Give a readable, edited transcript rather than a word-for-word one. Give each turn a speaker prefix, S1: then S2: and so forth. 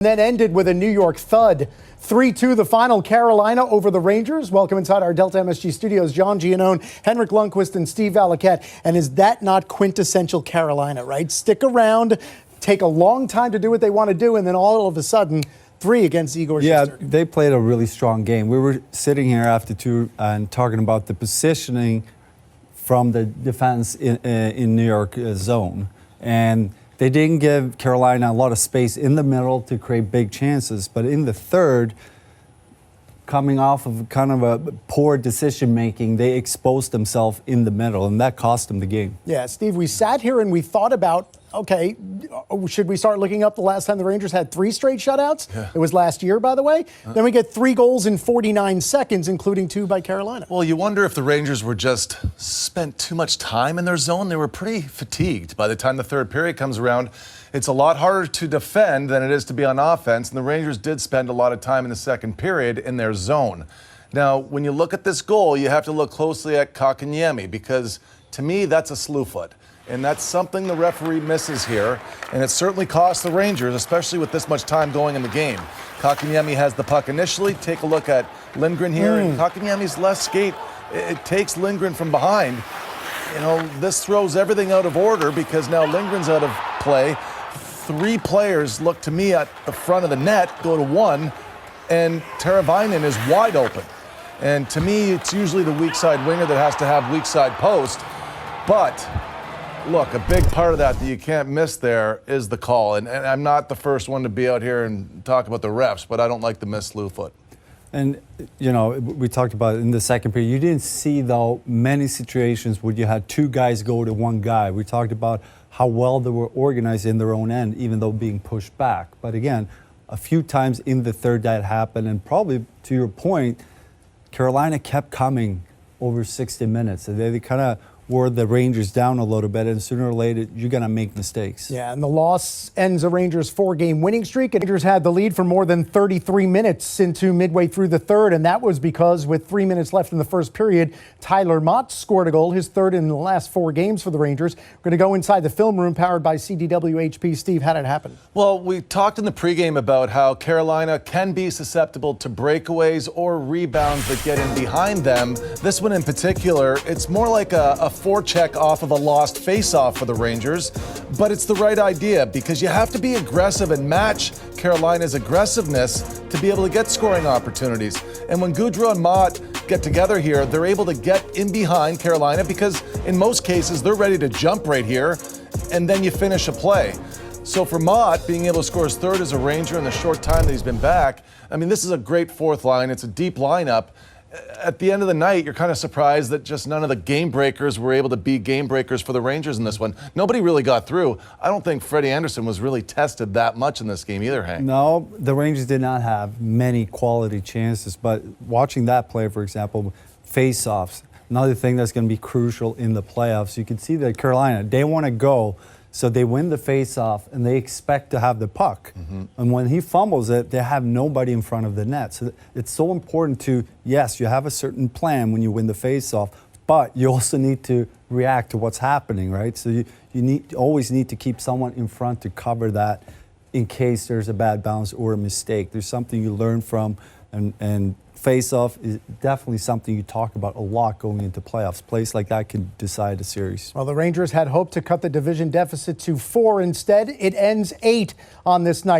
S1: Then ended with a New York thud. 3-2 the final, Carolina over the Rangers. Welcome inside our Delta MSG studios, John Giannone, Henrik Lundqvist, and Steve Valiquette. And is that not quintessential Carolina, right? Stick around, take a long time to do what they want to do, and then all of a sudden, 3 against Igor Shesterkin.
S2: Yeah, they played a really strong game. We were sitting here after 2 and talking about the positioning from the defense in New York zone. And they didn't give Carolina a lot of space in the middle to create big chances. But in the third, coming off of kind of a poor decision-making, they exposed themselves in the middle, and that cost them the game.
S1: Yeah, Steve, we sat here and we thought about, okay, should we start looking up the last time the Rangers had 3 straight shutouts? Yeah. It was last year, by the way. Then we get 3 goals in 49 seconds, including 2 by Carolina.
S3: Well, you wonder if the Rangers were just spent too much time in their zone. They were pretty fatigued by the time the third period comes around. It's a lot harder to defend than it is to be on offense, and the Rangers did spend a lot of time in the second period in their zone. Now, when you look at this goal, you have to look closely at Kotkaniemi, because to me, that's a slew foot. And that's something the referee misses here, and it certainly costs the Rangers, especially with this much time going in the game. Kotkaniemi has the puck initially. Take a look at Lindgren here, and Kotkaniemi's left skate, it takes Lindgren from behind. You know, this throws everything out of order because now Lindgren's out of play. 3 players look to me at the front of the net, go to 1, and Teravainen is wide open. And to me, it's usually the weak side winger that has to have weak side post. But look, a big part of that you can't miss there is the call. And I'm not the first one to be out here and talk about the refs, but I don't like the missed slew foot.
S2: And, you know, we talked about it in the second period. You didn't see, though, many situations where you had 2 guys go to 1 guy. We talked about how well they were organized in their own end, even though being pushed back. But again, a few times in the third that happened, and probably to your point, Carolina kept coming over 60 minutes. They kind of wore the Rangers down a little bit, and sooner or later, you're going to make mistakes.
S1: Yeah, and the loss ends the Rangers' 4-game winning streak. And Rangers had the lead for more than 33 minutes into midway through the third, and that was because with 3 minutes left in the first period, Tyler Motte scored a goal, his third in the last 4 games for the Rangers. We're going to go inside the film room powered by CDW-HP. Steve, how did it happen?
S3: Well, we talked in the pregame about how Carolina can be susceptible to breakaways or rebounds that get in behind them. This one in particular, it's more like a forecheck off of a lost face-off for the Rangers, but it's the right idea because you have to be aggressive and match Carolina's aggressiveness to be able to get scoring opportunities. And when Gaudreau and Motte get together here, they're able to get in behind Carolina because in most cases they're ready to jump right here, and then you finish a play. So for Motte, being able to score his third as a Ranger in the short time that he's been back, I mean, this is a great fourth line. It's a deep lineup. At the end of the night, you're kind of surprised that just none of the game breakers were able to be game breakers for the Rangers in this one. Nobody really got through. I don't think Freddie Anderson was really tested that much in this game either, Hank.
S2: No, the Rangers did not have many quality chances, but watching that play, for example, face-offs, another thing that's going to be crucial in the playoffs. You can see that Carolina, they want to go, so they win the face-off, and they expect to have the puck. And when he fumbles it, they have nobody in front of the net. So it's so important to, yes, you have a certain plan when you win the face-off, but you also need to react to what's happening, right? So you always need to keep someone in front to cover that in case there's a bad bounce or a mistake. There's something you learn from, and face-off is definitely something you talk about a lot going into playoffs. Plays like that can decide a series.
S1: Well, the Rangers had hoped to cut the division deficit to 4. Instead, it ends 8 on this night.